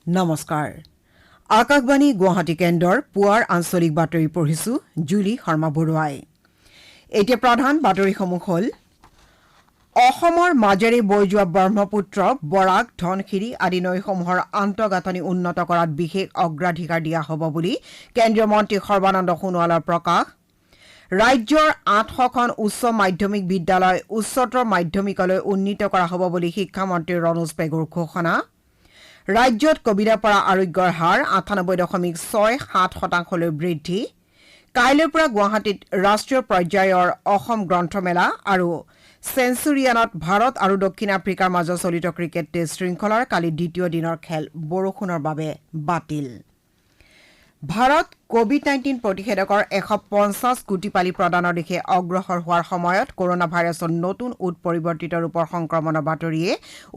নমস্কাৰ আকাশবাণী গুৱাহাটী কেন্দ্ৰৰ পুৱাৰ আঞ্চলিক বাতৰি পঢ়িছো জুলি শৰ্মা বৰুৱাই এতিয়া প্ৰধান বাতৰিসমূহ হ'ল অসমৰ মাজেৰে বৈ যোৱা ব্ৰহ্মপুত্ৰ বৰাক ধনশিৰি আদি নৈসমূহৰ আন্তঃগাঁথনি উন্নত কৰাত বিশেষ অগ্ৰাধিকাৰ দিয়া হ'ব বুলি কেন্দ্ৰীয় মন্ত্ৰী সৰ্বানন্দ সোণোৱালৰ প্ৰকাশ ৰাজ্যৰ 800খন উচ্চ মাধ্যমিক বিদ্যালয় উচ্চতৰ মাধ্যমিকলৈ উন্নীত কৰা হ'ব বুলি শিক্ষামন্ত্ৰী ৰণোজ পেগুৰ ঘোষণা ৰাজ্যত কোভিডৰ পৰা আৰোগ্যৰ হাৰ 98.67% বৃদ্ধি কাইলৈৰ পৰা গুৱাহাটীত ৰাষ্ট্ৰীয় পৰ্যায়ৰ অসম গ্ৰন্থমেলা আৰু সেঞ্চুৰিয়ানত ভাৰত আৰু দক্ষিণ আফ্ৰিকাৰ মাজত চলিত ক্ৰিকেট টেষ্ট শৃংখলাৰ কালি দ্বিতীয় দিনৰ খেল বৰষুণৰ বাবে বাতিল ভাৰত কোভিড-19 প্ৰতিষেধকৰ 150 কোটি পালি প্ৰদানৰ দিশে অগ্ৰসৰ হোৱাৰ সময়ত কৰোনা ভাইৰাছৰ নতুন উৎপৰিৱৰ্তিত ৰূপৰ সংক্ৰমণৰ বাতৰিয়ে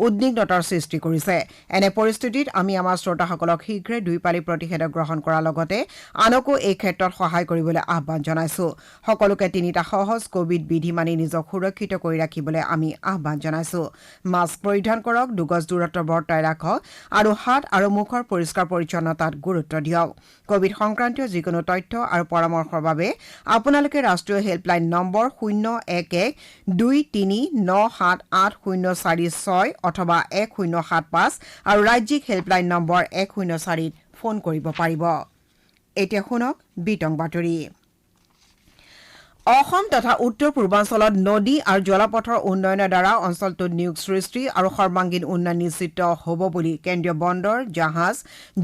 উদ্বিগ্নতাৰ সৃষ্টি কৰিছে এনে পৰিস্থিতিত আমি আমাৰ শ্ৰোতাসকলক শীঘ্ৰে 2 পালি প্ৰতিষেধক গ্ৰহণ কৰাৰ লগতে আনকো এই ক্ষেত্ৰত সহায় কৰিবলৈ আহ্বান জনাইছো সকলোকে তিনিটা সহজ কোভিড বিধি মানি নিজক সুৰক্ষিত কৰি ৰাখিবলৈ আমি আহ্বান জনাইছো মাস্ক পৰিধান কৰক 2 গজ দূৰত্ব বৰ্তাই ৰাখক আৰু হাত আৰু মুখৰ পৰিষ্কাৰ পৰিচ্ছন্নতাত গুৰুত্ব দিয়ক কোভিড সংক্ৰান্ত যিকোনো তথ্য আৰু পৰামৰ্শৰ বাবে আপোনালোকে ৰাষ্ট্ৰীয় হেল্পলাইন নম্বৰ 01123978046 অথবা 1075 আৰু ৰাজ্যিক হেল্পলাইন নম্বৰ 104ত ফোন কৰিব পাৰিব এতিয়া শুনক বিতং বাতৰি অসম তথা উত্তৰ পূৰ্বাঞ্চলত নদী আৰু জলপথৰ উন্নয়নৰ দ্বাৰা অঞ্চলটোত নিয়োগ সৃষ্টি আৰু সৰ্বাংগীন উন্নয়ন নিশ্চিত হ'ব বুলি কেন্দ্ৰীয় বন্দৰ জাহাজ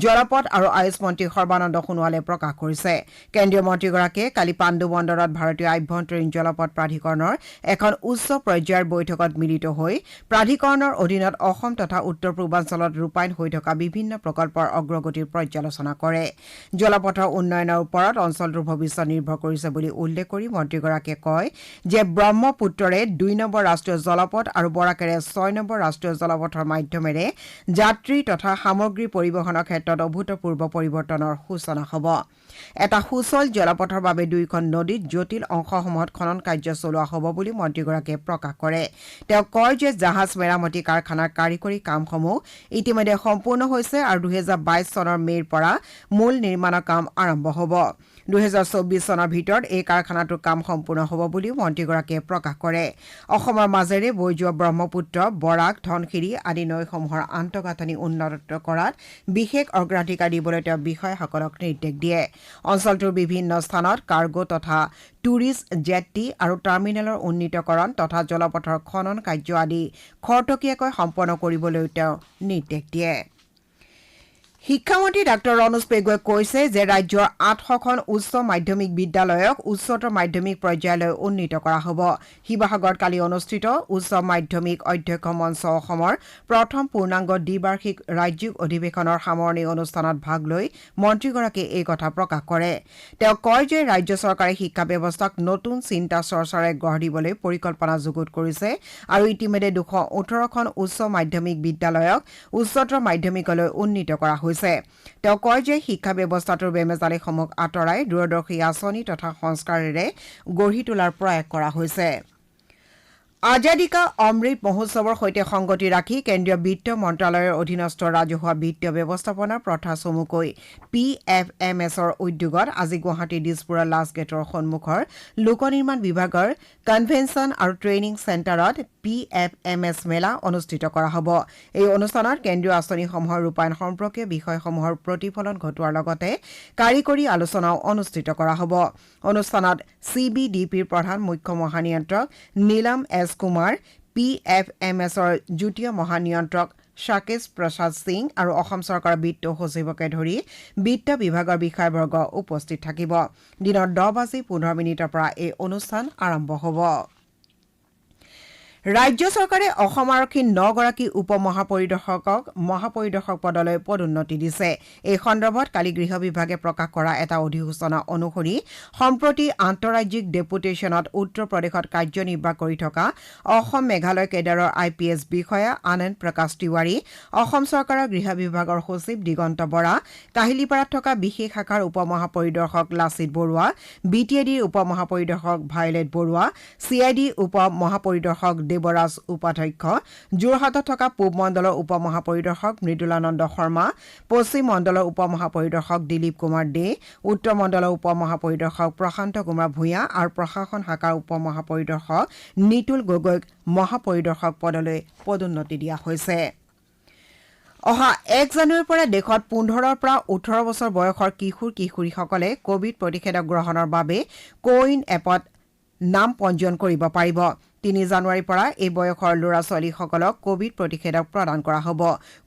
জলপথ আৰু আয়ুষ মন্ত্ৰী সৰ্বানন্দ সোণোৱালে প্ৰকাশ কৰিছে কেন্দ্ৰীয় মন্ত্ৰীগৰাকীয়ে কালি পাণ্ডু বন্দৰত ভাৰতীয় আভ্যন্তৰীণ জলপথ প্ৰাধিকৰণৰ এখন উচ্চ পৰ্যায়ৰ বৈঠকত মিলিত হৈ প্ৰাধিকৰণৰ অধীনত অসম তথা উত্তৰ পূৰ্বাঞ্চলত ৰূপায়ণ হৈ থকা বিভিন্ন প্ৰকল্পৰ অগ্ৰগতিৰ পৰ্যালোচনা কৰে জলপথৰ উন্নয়নৰ ওপৰত অঞ্চলটোৰ ভৱিষ্যত নিৰ্ভৰ কৰিছে বুলি উল্লেখ কৰি মন্ত্ৰীগৰাকীয়ে কয় যে ব্ৰহ্মপুত্ৰৰে 2 নম্বৰ ৰাষ্ট্ৰীয় জলপথ আৰু বৰাকেৰে 6 নম্বৰ ৰাষ্ট্ৰীয় জলপথৰ মাধ্যমেৰে যাত্ৰী তথা সামগ্ৰী পৰিবহণৰ ক্ষেত্ৰত অভূতপূৰ্ব পৰিৱৰ্তনৰ সূচনা হ'ব এটা সুচল জলপথৰ বাবে দুইখন নদীত জটিল অংশসমূহত খনন কাৰ্য চলোৱা হ'ব বুলি মন্ত্ৰীগৰাকীয়ে প্ৰকাশ কৰে তেওঁ কয় যে জাহাজ মেৰামতি কাৰখানাৰ কাৰিকৰী কামসমূহ ইতিমধ্যে সম্পূৰ্ণ হৈছে আৰু 2022 চনৰ মেৰ পৰা মূল নিৰ্মাণৰ কাম আৰম্ভ হ'ব 2024 চনৰ ভিতৰত এই কাৰখানাটোৰ কাম সম্পূৰ্ণ হ'ব বুলি মন্ত্ৰীগৰাকীয়ে প্ৰকাশ কৰে অসমৰ মাজেৰে বৈ যোৱা ব্ৰহ্মপুত্ৰ বৰাক ধনশিৰি আদি নৈসমূহৰ আন্তঃগাঁথনি উন্নত কৰাত বিশেষ অগ্ৰাধিকাৰ দিবলৈ তেওঁ বিষয়াসকলক নিৰ্দেশ দিয়ে অঞ্চলটোৰ বিভিন্ন স্থানত কাৰ্গো তথা টুৰিষ্ট জেট্টি আৰু টাৰ্মিনেলৰ উন্নীতকৰণ তথা জলপথৰ খনন কাৰ্য আদি খৰতকীয়াকৈ সম্পন্ন কৰিবলৈ তেওঁ নিৰ্দেশ দিয়ে শিক্ষামন্ত্ৰী ডাঃ ৰণোজ পেগুৱে কৈছে যে ৰাজ্যৰ 800খন উচ্চ মাধ্যমিক বিদ্যালয়ক উচ্চতৰ মাধ্যমিক পৰ্যায়লৈ উন্নীত কৰা হ'ব শিৱসাগৰত কালি অনুষ্ঠিত উচ্চ মাধ্যমিক অধ্যক্ষ মঞ্চ অসমৰ প্ৰথম পূৰ্ণাংগ দ্বিবাৰ্ষিক ৰাজ্যিক অধিৱেশনৰ সামৰণি অনুষ্ঠানত ভাগ লৈ মন্ত্ৰীগৰাকীয়ে এই কথা প্ৰকাশ কৰে তেওঁ কয় যে ৰাজ্য চৰকাৰে শিক্ষা ব্যৱস্থাক নতুন চিন্তা চৰ্চাৰে গঢ় দিবলৈ পৰিকল্পনা যুগুত কৰিছে আৰু ইতিমধ্যে 218খন উচ্চ মাধ্যমিক বিদ্যালয়ক উচ্চতৰ মাধ্যমিকলৈ উন্নীত কৰা হৈছে তেওঁ কয় যে শিক্ষা ব্যৱস্থাটোৰ বেমেজালিসমূহ আঁতৰাই দূৰদৰ্শী আঁচনি তথা সংস্কাৰেৰে গঢ়ি তোলাৰ প্ৰয়াস কৰা হৈছে আজাদী কা অমৃত মহোৎসৱৰ সৈতে সংগতি ৰাখি কেন্দ্ৰীয় বিত্ত মন্ত্ৰালয়ৰ অধীনস্থ ৰাজহুৱা বিত্তীয় ব্যৱস্থাপনাৰ প্ৰথা চমুকৈ PFMSৰ উদ্যোগত আজি গুৱাহাটী দিছপুৰৰ লাষ্ট গেটৰ সন্মুখৰ লোক নিৰ্মাণ বিভাগৰ কনভেনশ্যন আৰু ট্ৰেইনিং চেণ্টাৰত PFMS মেলা অনুষ্ঠিত কৰা হ'ব এই অনুষ্ঠানত কেন্দ্ৰীয় আঁচনিসমূহৰ ৰূপায়ণ সম্পৰ্কীয় বিষয়সমূহৰ প্ৰতিফলন ঘটোৱাৰ লগতে কাৰিকৰী আলোচনাও অনুষ্ঠিত কৰা হ'ব অনুষ্ঠানত CBDPৰ প্ৰধান মুখ্য মহানিয়ন্ত্ৰক নীলম এছ কুমাৰ PFMSৰ যুটীয় মহানিয়ন্ত্ৰক শাকেশ প্ৰসাদ সিং আৰু অসম চৰকাৰৰ বিত্ত সচিবকে ধৰি বিত্ত বিভাগৰ বিষয়বৰ্গ উপস্থিত থাকিব দিনৰ 10:15 পৰা এই অনুষ্ঠান আৰম্ভ হ'ব ৰাজ্য চৰকাৰে অসম আৰক্ষীৰ 9 গৰাকী উপ মহাপৰিদৰ্শকক মহাপৰিদৰ্শক পদলৈ পদোন্নতি দিছে এই সন্দৰ্ভত কালি গৃহ বিভাগে প্ৰকাশ কৰা এটা অধিসূচনা অনুসৰি সম্প্ৰতি আন্তঃৰাজ্যিক ডেপুটেশ্যনত উত্তৰ প্ৰদেশত কাৰ্যনিৰ্বাহ কৰি থকা অসম মেঘালয় কেডাৰৰ IPS বিষয়া আনন্দ প্ৰকাশ তিৱাৰী অসম চৰকাৰৰ গৃহ বিভাগৰ সচিব দিগন্ত বৰা কাহিলীপাৰাত থকা বিশেষ শাখাৰ উপ মহাপৰিদৰ্শক লাচিত বৰুৱা BTADৰ উপ মহাপৰিদৰ্শক ভায়লেট বৰুৱা CID উপ মহাপৰিদৰ্শক দেৱৰাজ উপাধ্যক্ষ, যোৰহাটত থকা পূব মণ্ডলৰ উপ মহাপৰিদৰ্শক মৃদুলানন্দ শৰ্মা, পশ্চিম মণ্ডলৰ উপ মহাপৰিদৰ্শক দিলীপ কুমাৰ দে, উত্তৰ মণ্ডলৰ উপ মহাপৰিদৰ্শক প্ৰশান্ত কুমাৰ ভূঞা আৰু প্ৰশাসন শাখাৰ উপ মহাপৰিদৰ্শক নিতুল গগৈক মহাপৰিদৰ্শক পদলৈ পদোন্নতি দিয়া হৈছে। অহা 1 জানুৱাৰীৰ পৰা দেশত 15ৰ পৰা 18 বছৰ বয়সৰ কিশোৰ-কিশোৰীসকলে কোভিড প্ৰতিষেধক গ্ৰহণৰ বাবে কোৱিন এপত নাম পঞ্জীয়ন কৰিব পাৰিব। 3 জানুৱাৰীৰ পৰা এই বয়সৰ ল'ৰা-ছোৱালীসকলক কোভিড প্ৰতিষেধক প্ৰদান কৰা হ'ব।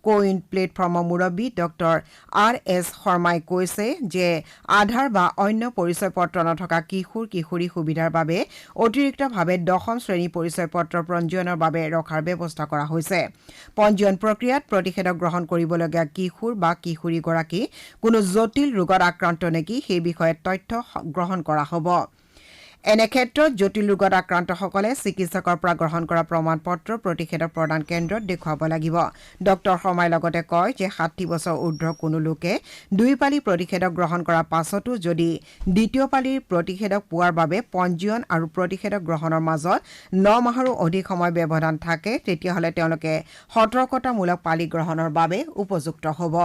কোৱিন প্লেটফৰ্মৰ মুৰব্বী ডক্টৰ R.S. শৰ্মাই কৈছে যে আধাৰ বা অন্য পৰিচয় পত্ৰ নথকা কিশোৰ-কিশোৰী সুবিধাৰ বাবে অতিৰিক্তভাৱে 10ম শ্ৰেণী পৰিচয় পত্ৰ পঞ্জীয়নৰ বাবে ৰখাৰ ব্যৱস্থা কৰা হৈছে। পঞ্জীয়ন প্ৰক্ৰিয়াত প্ৰতিষেধক গ্ৰহণ কৰিবলগীয়া কিশোৰ বা কিশোৰীগৰাকী কোনো জটিল ৰোগত আক্ৰান্ত নেকি সেই বিষয়ে তথ্য গ্ৰহণ কৰা হ'ব। এনে ক্ষেত্ৰত জটিল ৰোগত আক্ৰান্তসকলে চিকিৎসকৰ পৰা গ্ৰহণ কৰা প্ৰমাণ পত্ৰ প্ৰতিষেধক প্ৰদান কেন্দ্ৰত দেখুৱাব লাগিব। ডক্টৰ শৰ্মাই লগতে কয় যে 60 বছৰ ঊৰ্ধৰ কোনো লোকে 2 পালি প্ৰতিষেধক গ্ৰহণ কৰাৰ পাছতো যদি দ্বিতীয় পালিৰ প্ৰতিষেধক পোৱাৰ বাবে পঞ্জীয়ন আৰু প্ৰতিষেধক গ্ৰহণৰ মাজত 9 মাহৰো অধিক সময় ব্যৱধান থাকে তেতিয়াহ'লে তেওঁলোকে সতৰ্কতামূলক পালি গ্ৰহণৰ বাবে উপযুক্ত হ'ব।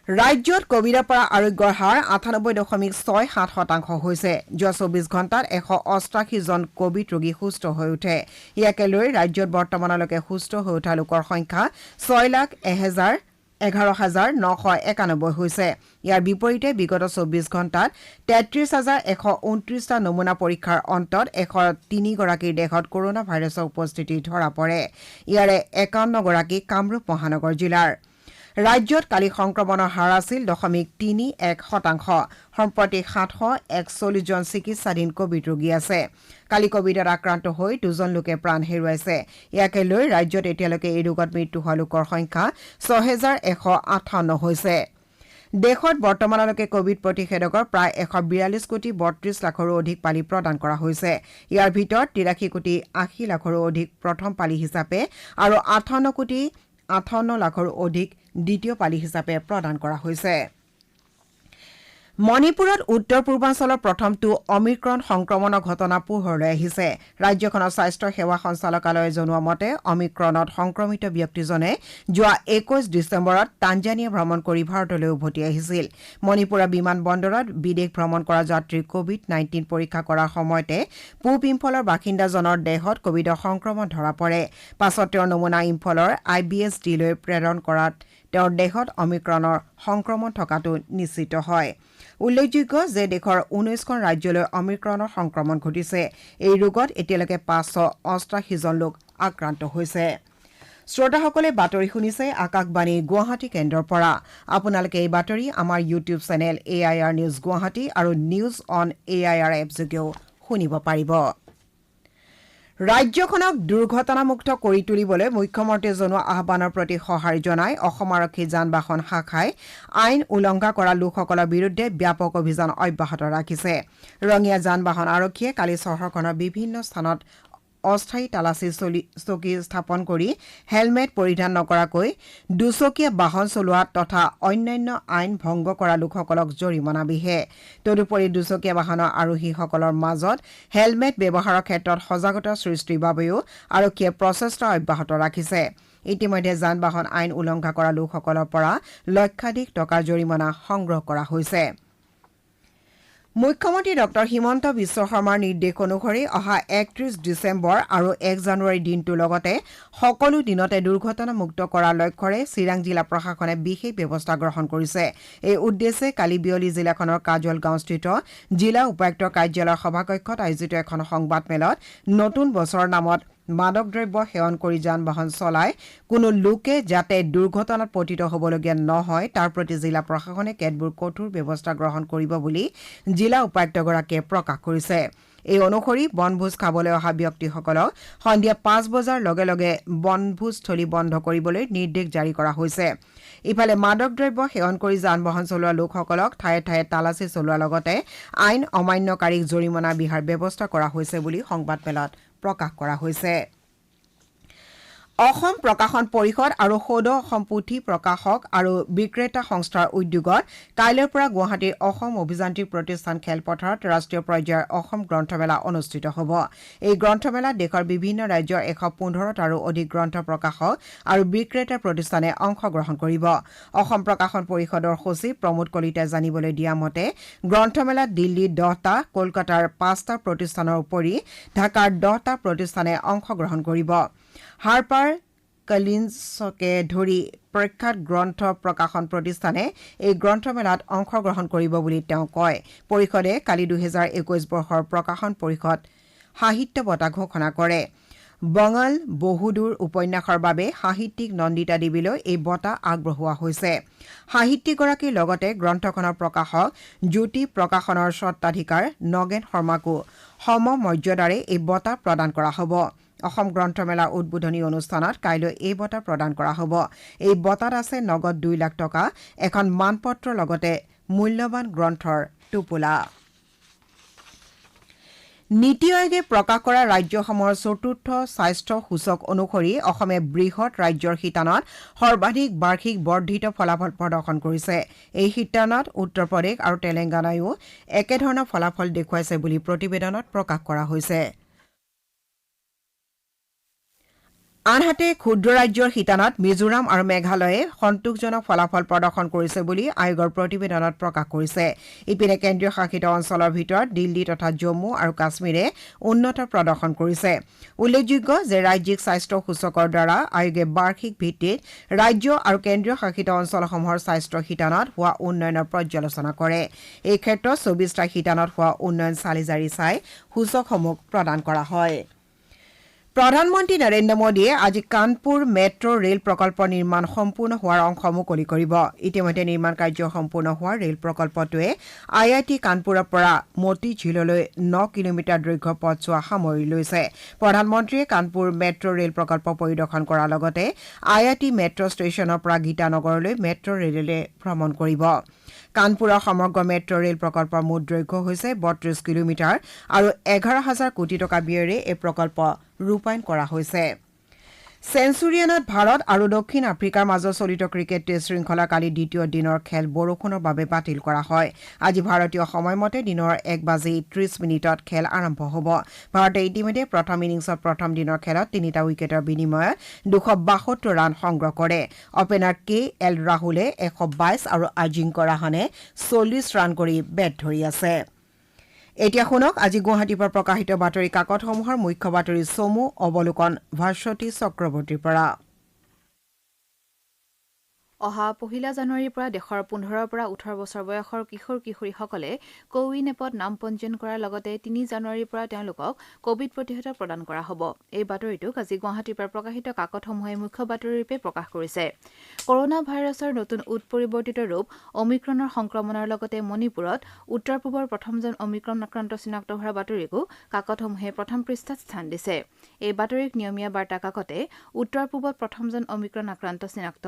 ৰাজ্যত কোভিডৰ পৰা আৰোগ্যৰ হাৰ 98.67% হৈছে। যোৱা 24 ঘণ্টাত 188 জন কোভিড ৰোগী সুস্থ হৈ উঠে। ইয়াকে লৈ ৰাজ্যত বৰ্তমানলৈকে সুস্থ হৈ উঠা লোকৰ সংখ্যা 6,11,991 হৈছে। ইয়াৰ বিপৰীতে বিগত 24 ঘণ্টাত 33,129টা নমুনা পৰীক্ষাৰ অন্তত 103 গৰাকীৰ দেহত কৰোনা ভাইৰাছৰ উপস্থিতি ধৰা পৰে। ইয়াৰে 51 গৰাকী কামৰূপ মহানগৰ জিলাৰ। ৰাজ্যত কালি সংক্ৰমণৰ হাৰ আছিল 0.31%। সম্প্ৰতি 741 জন চিকিৎসাধীন কোভিড ৰোগী আছে। কালি কোভিডত আক্ৰান্ত হৈ 2জন লোকে প্ৰাণ হেৰুৱাইছে। ইয়াকে লৈ ৰাজ্যত এতিয়ালৈকে এই ৰোগত মৃত্যু হোৱা লোকৰ সংখ্যা 6,158 হৈছে। দেশত বৰ্তমানলৈকে কোভিড প্ৰতিষেধকৰ প্ৰায় 142 কোটি 32 লাখৰো অধিক পালি প্ৰদান কৰা হৈছে। ইয়াৰ ভিতৰত 83 কোটি 80 লাখৰো অধিক প্ৰথম পালি হিচাপে আৰু 58 কোটি 58 লাখৰো অধিক দ্বিতীয় পালি হিচাপে প্ৰদান কৰা হৈছে। মণিপুৰত উত্তৰ পূৰ্বাঞ্চলৰ প্ৰথমটো অমিক্ৰণ সংক্ৰমণৰ ঘটনা পোহৰলৈ আহিছে। ৰাজ্যখনৰ স্বাস্থ্য সেৱা সঞ্চালকালয়ে জনোৱা মতে অমিক্ৰণত সংক্ৰমিত ব্যক্তিজনে যোৱা 21 ডিচেম্বৰত তাঞ্জানিয়া ভ্ৰমণ কৰি ভাৰতলৈ উভতি আহিছিল। মণিপুৰৰ বিমান বন্দৰত বিদেশ ভ্ৰমণ কৰা যাত্ৰীৰ কোভিড-19 পৰীক্ষা কৰাৰ সময়তে পূব ইম্ফলৰ বাসিন্দাজনৰ দেহত কোভিডৰ সংক্ৰমণ ধৰা পৰে। পাছত তেওঁৰ নমুনা ইম্ফলৰ IBSD-লৈ প্ৰেৰণ কৰাত তেওঁৰ দেহত অমিক্ৰণৰ সংক্ৰমণ থকাটো নিশ্চিত হয়। উল্লেখযোগ্য যে দেশৰ 19খন ৰাজ্যলৈ অমিক্ৰণৰ সংক্ৰমণ ঘটিছে। এই ৰোগত এতিয়ালৈকে 588 জন লোক আক্ৰান্ত হৈছে। শ্ৰোতাসকলে বাতৰি শুনিছে আকাশবাণী গুৱাহাটী কেন্দ্ৰৰ পৰা। আপোনালোকে এই বাতৰি আমাৰ YouTube channel AIR news Guwahati আৰু নিউজ অন AIR এপযোগেও শুনিব পাৰিব। ৰাজ্যখনক দুৰ্ঘটনামুক্ত কৰি তুলিবলৈ মুখ্যমন্ত্ৰীয়ে জনোৱা আহ্বানৰ প্ৰতি সঁহাৰি জনাই অসম আৰক্ষী যান-বাহন শাখাই আইন উলংঘা কৰা লোকসকলৰ বিৰুদ্ধে ব্যাপক অভিযান অব্যাহত ৰাখিছে। ৰঙিয়া যান-বাহন আৰক্ষীয়ে কালি চহৰখনৰ বিভিন্ন স্থানত অস্থায়ী তালাচী চকী স্থাপন কৰি হেলমেট পৰিধান নকৰাকৈ দুচকীয়া বাহন চলোৱা তথা অন্যান্য আইন ভংগ কৰা লোকসকলক জৰিমনা বিহে। তদুপৰি দুচকীয়া বাহনৰ আৰোহীসকলৰ মাজত হেলমেট ব্যৱহাৰৰ ক্ষেত্ৰত সজাগতা সৃষ্টিৰ বাবেও আৰক্ষীয়ে প্ৰচেষ্টা অব্যাহত ৰাখিছে। ইতিমধ্যে যান-বাহন আইন উলংঘা কৰা লোকসকলৰ পৰা লক্ষাধিক টকাৰ জৰিমনা সংগ্ৰহ কৰা হৈছে। মুখ্যমন্ত্ৰী ডক্টৰ হিমন্ত বিশ্ব শৰ্মাৰ নিৰ্দেশ অনুসৰি অহা 31 ডিচেম্বৰ আৰু 1 জানুৱাৰী দিনটোৰ লগতে সকলো দিনতে দুৰ্ঘটনামুক্ত কৰাৰ লক্ষ্যৰে চিৰাং জিলা প্ৰশাসনে বিশেষ ব্যৱস্থা গ্ৰহণ কৰিছে। এই উদ্দেশ্যে কালি বিয়লি জিলাখনৰ কাজল গাঁওস্থিত জিলা উপায়ুক্তৰ কাৰ্যালয়ৰ সভাকক্ষত আয়োজিত এখন সংবাদমেলত নতুন বছৰৰ নামত মাদক দ্ৰব্য সেৱন কৰি যান-বাহন চলাই কোনো লোকে যাতে দুৰ্ঘটনাত পতিত হ'বলগীয়া নহয় তাৰ প্ৰতি জিলা প্ৰশাসনে কেতবোৰ কঠোৰ ব্যৱস্থা গ্ৰহণ কৰিব বুলি জিলা উপায়ুক্তগৰাকীয়ে প্ৰকাশ কৰিছে। এই অনুসৰি বনভোজ খাবলৈ অহা ব্যক্তিসকলক সন্ধিয়া 5 বজাৰ লগে লগে বনভোজস্থলী বন্ধ কৰিবলৈ নিৰ্দেশ জাৰি কৰা হৈছে। ইফালে মাদক দ্ৰব্য সেৱন কৰি যান-বাহন চলোৱা লোকসকলক ঠায়ে ঠায়ে তালাচী চলোৱাৰ লগতে আইন অমান্যকাৰীক জৰিমনা বিহাৰ ব্যৱস্থা কৰা হৈছে বুলি সংবাদমেলত প্ৰকাশ কৰা হৈছে। অসম প্ৰকাশন পৰিষদ আৰু সৌদ অসম পুথি প্ৰকাশক আৰু বিক্ৰেতা সংস্থাৰ উদ্যোগত কাইলৈৰ পৰা গুৱাহাটীৰ অসম অভিযান্ত্ৰিক প্ৰতিষ্ঠান খেলপথাৰত ৰাষ্ট্ৰীয় পৰ্যায়ৰ অসম গ্ৰন্থমেলা অনুষ্ঠিত হ'ব। এই গ্ৰন্থমেলাত দেশৰ বিভিন্ন ৰাজ্যৰ 115টাৰো অধিক গ্ৰন্থ প্ৰকাশক আৰু বিক্ৰেতা প্ৰতিষ্ঠানে অংশগ্ৰহণ কৰিব। অসম প্ৰকাশন পৰিষদৰ সচিব প্ৰমোদ কলিতাই জানিবলৈ দিয়া মতে গ্ৰন্থমেলাত দিল্লীৰ 10টা, কলকাতাৰ 5টা প্ৰতিষ্ঠানৰ উপৰি ঢাকাৰ 10টা প্ৰতিষ্ঠানে অংশগ্ৰহণ কৰিব। হাৰ্পাৰ কলিন্সকে ধৰি প্ৰখ্যাত গ্ৰন্থ প্ৰকাশন প্ৰতিষ্ঠানে এই গ্ৰন্থমেলাত অংশগ্ৰহণ কৰিব বুলি তেওঁ কয়। পৰিষদে কালি 2021 বৰ্ষৰ প্ৰকাশন পৰিষদ সাহিত্য বঁটা ঘোষণা কৰে। বঙাল বহুদূৰ উপন্যাসৰ বাবে সাহিত্যিক নন্দিতা দেৱীলৈ এই বঁটা আগবঢ়োৱা হৈছে। সাহিত্যিকগৰাকীৰ লগতে গ্ৰন্থখনৰ প্ৰকাশক জ্যোতি প্ৰকাশনৰ স্বত্বাধিকাৰ নগেন শৰ্মাকো সমমৰ্যাদাৰে এই বঁটা প্ৰদান কৰা হ'ব। অসম গ্ৰন্থমেলাৰ উদ্বোধনী অনুষ্ঠানত কাইলৈ এই বঁটা প্ৰদান কৰা হ'ব। এই বঁটাত আছে নগদ 2 লাখ টকা, এখন মানপত্ৰৰ লগতে মূল্যৱান গ্ৰন্থৰ টোপোলা। নীতি আয়োগে প্ৰকাশ কৰা ৰাজ্যসমূহৰ চতুৰ্থ স্বাস্থ্য সূচক অনুসৰি অসমে বৃহৎ ৰাজ্যৰ শিতানত সৰ্বাধিক বাৰ্ষিক বৰ্ধিত ফলাফল প্ৰদৰ্শন কৰিছে। এই শিতানত উত্তৰ প্ৰদেশ আৰু তেলেংগানায়ো একেধৰণৰ ফলাফল দেখুৱাইছে বুলি প্ৰতিবেদনত প্ৰকাশ কৰা হৈছে। আনহাতে ক্ষুদ্ৰ ৰাজ্যৰ শিতানত মিজোৰাম আৰু মেঘালয়ে সন্তোষজনক ফলাফল প্ৰদৰ্শন কৰিছে বুলি আয়োগৰ প্ৰতিবেদনত প্ৰকাশ কৰিছে। ইপিনে কেন্দ্ৰীয় শাসিত অঞ্চলৰ ভিতৰত দিল্লী তথা জম্মু আৰু কাশ্মীৰে উন্নত প্ৰদৰ্শন কৰিছে। উল্লেখযোগ্য যে ৰাজ্যিক স্বাস্থ্য সূচকৰ দ্বাৰা আয়োগে বাৰ্ষিক ভিত্তিত ৰাজ্য আৰু কেন্দ্ৰীয় শাসিত অঞ্চলসমূহৰ স্বাস্থ্য শিতানত হোৱা উন্নয়নৰ পৰ্যালোচনা কৰে। এই ক্ষেত্ৰত 24টা শিতানত হোৱা উন্নয়ন চালি জাৰি চাই সূচকসমূহ প্ৰদান কৰা হয়। প্ৰধানমন্ত্ৰী নৰেন্দ্ৰ মোদীয়ে আজি কানপুৰ মেট্ৰ' ৰেল প্ৰকল্প নিৰ্মাণ সম্পূৰ্ণ হোৱাৰ অংশ মুকলি কৰিব। ইতিমধ্যে নিৰ্মাণ কাৰ্য সম্পূৰ্ণ হোৱা ৰেল প্ৰকল্পটোৱে IIT কানপুৰৰ পৰা মতিঝিললৈ 9 কিলোমিটাৰ দৈৰ্ঘ্য পথছোৱা সামৰি লৈছে। প্ৰধানমন্ত্ৰীয়ে কানপুৰ মেট্ৰ' ৰেল প্ৰকল্প পৰিদৰ্শন কৰাৰ লগতে IIT মেট্ৰ' ষ্টেচনৰ পৰা গীতানগৰলৈ মেট্ৰ' ৰেলেৰে ভ্ৰমণ কৰিব। কানপুৰৰ সমগ্ৰ মেট্ৰ' ৰেল প্ৰকল্পৰ মুঠ দৈৰ্ঘ্য হৈছে 32 কিলোমিটাৰ আৰু 11,000 কোটি টকা ব্যয়েৰে এই প্ৰকল্প ৰূপায়ণ কৰা হৈছে। চেঞ্চুৰিয়ানত ভাৰত আৰু দক্ষিণ আফ্ৰিকাৰ মাজত চলিত ক্ৰিকেট টেষ্ট শৃংখলা কালি দ্বিতীয় দিনৰ খেল বৰষুণৰ বাবে বাতিল কৰা হয়। আজি ভাৰতীয় সময়মতে দিনৰ 1:30 খেল আৰম্ভ হ'ব। ভাৰতে ইতিমধ্যে প্ৰথম ইনিংছত প্ৰথম দিনৰ খেলত 3টা উইকেটৰ বিনিময়ত 272 ৰান সংগ্ৰহ কৰে। অপেনাৰ KL ৰাহুলে 122 আৰু আজিংক্য ৰাহানে 40 ৰান কৰি বেট ধৰি আছে। এতিয়া শুনক আজি গুৱাহাটীৰ পৰা প্ৰকাশিত বাতৰি কাকতসমূহৰ মুখ্য বাতৰি চমু অৱলোকন ভাস্বতী চক্ৰৱৰ্তীৰ পৰা। অহা 1 জানুৱাৰীৰ পৰা দেশৰ 15ৰ পৰা 18 বছৰ বয়সৰ কিশোৰ কিশোৰীসকলে কোৱিন এপত নাম পঞ্জীয়ন কৰাৰ লগতে 3 জানুৱাৰীৰ পৰা তেওঁলোকক কোভিড প্ৰতিষেধক প্ৰদান কৰা হ'ব। এই বাতৰিটোক আজি গুৱাহাটীৰ পৰা প্ৰকাশিত কাকতসমূহে মুখ্য বাতৰিৰূপে প্ৰকাশ কৰিছে। কৰোনা ভাইৰাছৰ নতুন উৎপৰিৱৰ্তিত ৰূপ অমিক্ৰণৰ সংক্ৰমণৰ লগতে মণিপুৰত উত্তৰ পূবৰ প্ৰথমজন অমিক্ৰণ আক্ৰান্ত চিনাক্ত হোৱাৰ বাতৰিকো কাকতসমূহে প্ৰথম পৃষ্ঠাত স্থান দিছে। এই বাতৰিক নিয়মীয়া বাৰ্তা কাকতে উত্তৰ পূবত প্ৰথমজন অমিক্ৰণ আক্ৰান্ত চিনাক্ত,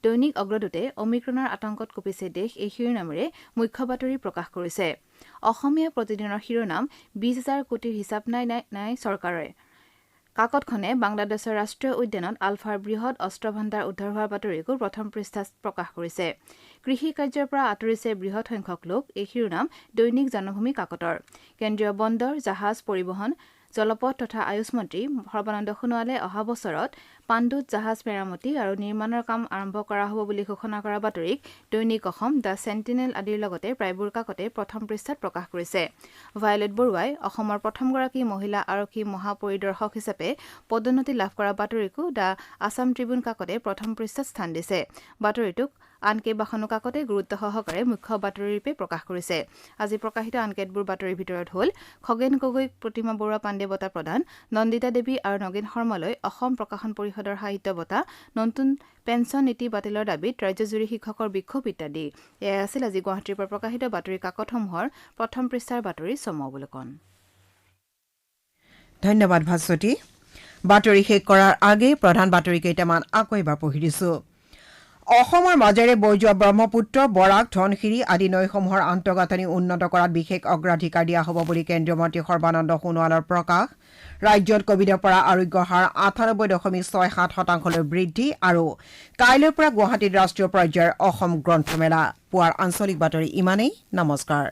দৈনিক অগ্ৰদূতে অমিক্ৰণৰ আতংকত কঁপিছে দেশ এই শিৰোনামেৰে মুখ্য বাতৰি প্ৰকাশ কৰিছে। অসমীয়া প্ৰতিদিনৰ শিৰোনাম 20,000 কোটিৰ হিচাপ নাই চৰকাৰে। কাকতখনে বাংলাদেশৰ ৰাষ্ট্ৰীয় উদ্যানত আলফাৰ বৃহৎ অস্ত্ৰ ভাণ্ডাৰ উদ্ধাৰ হোৱাৰ বাতৰিকো প্ৰথম পৃষ্ঠাত প্ৰকাশ কৰিছে। কৃষি কাৰ্যৰ পৰা আঁতৰিছে বৃহৎ সংখ্যক লোক এই শিৰোনাম দৈনিক জনভূমি কাকতৰ। কেন্দ্ৰীয় বন্দৰ, জাহাজ, পৰিবহণ, জলপথ তথা আয়ুষ মন্ত্ৰী সৰ্বানন্দ সোণোৱালে অহা বছৰত পাণ্ডুত জাহাজ মেৰামতি আৰু নিৰ্মাণৰ কাম আৰম্ভ কৰা হ'ব বুলি ঘোষণা কৰা বাতৰিক দৈনিক অসম, দ্য চেণ্টিনেল আদিৰ লগতে প্ৰায়বোৰ কাকতে প্ৰথম পৃষ্ঠাত প্ৰকাশ কৰিছে। ভায়লেট বৰুৱাই অসমৰ প্ৰথমগৰাকী মহিলা আৰক্ষী মহাপৰিদৰ্শক হিচাপে পদোন্নতি লাভ কৰা বাতৰিকো দ্য আছাম ট্ৰিবিউন কাকতে প্ৰথম পৃষ্ঠাত স্থান দিছে। বাতৰিটোক আন কেইবাখনো কাকতে গুৰুত্ব সহকাৰে মুখ্য বাতৰিৰূপে প্ৰকাশ কৰিছে। আজি প্ৰকাশিত আন কেতবোৰ বাতৰিৰ ভিতৰত হ'ল খগেন গগৈক প্ৰতিমা বৰুৱা পাণ্ডে বঁটা প্ৰদান, নন্দিতা দেৱী আৰু নগেন শৰ্মালৈ অসম প্ৰকাশন পৰিষদৰ সাহিত্য বঁটা, নতুন পেঞ্চন নীতি বাতিলৰ দাবীত ৰাজ্যজুৰি শিক্ষকৰ বিক্ষোভ ইত্যাদি। এয়াই আছিল আজি গুৱাহাটীৰ পৰা প্ৰকাশিত বাতৰি কাকতসমূহৰ প্ৰথম পৃষ্ঠাৰ বাতৰি চমু অৱলোকন। ধন্যবাদ ভাস্বতী। বাতৰি শেষ কৰাৰ আগেয়ে প্ৰধান বাতৰি কেইটামান আকৌ এবাৰ পঢ়ি দিছো। অসমৰ মাজেৰে বৈ যোৱা ব্ৰহ্মপুত্ৰ বৰাক ধনশিৰি আদি নৈসমূহৰ আন্তঃগাঁথনি উন্নত কৰাত বিশেষ অগ্ৰাধিকাৰ দিয়া হ'ব বুলি কেন্দ্ৰীয় মন্ত্ৰী সৰ্বানন্দ সোণোৱালৰ প্ৰকাশ ৰাজ্যত কভিডৰ পৰা আৰোগ্যৰ হাৰ 98.67% বৃদ্ধি আৰু কাইলৈৰ পৰা গুৱাহাটীত ৰাষ্ট্ৰীয় পৰ্যায়ৰ অসম গ্ৰন্থমেলা পুৱাৰ আঞ্চলিক বাতৰি ইমানেই নমস্কাৰ।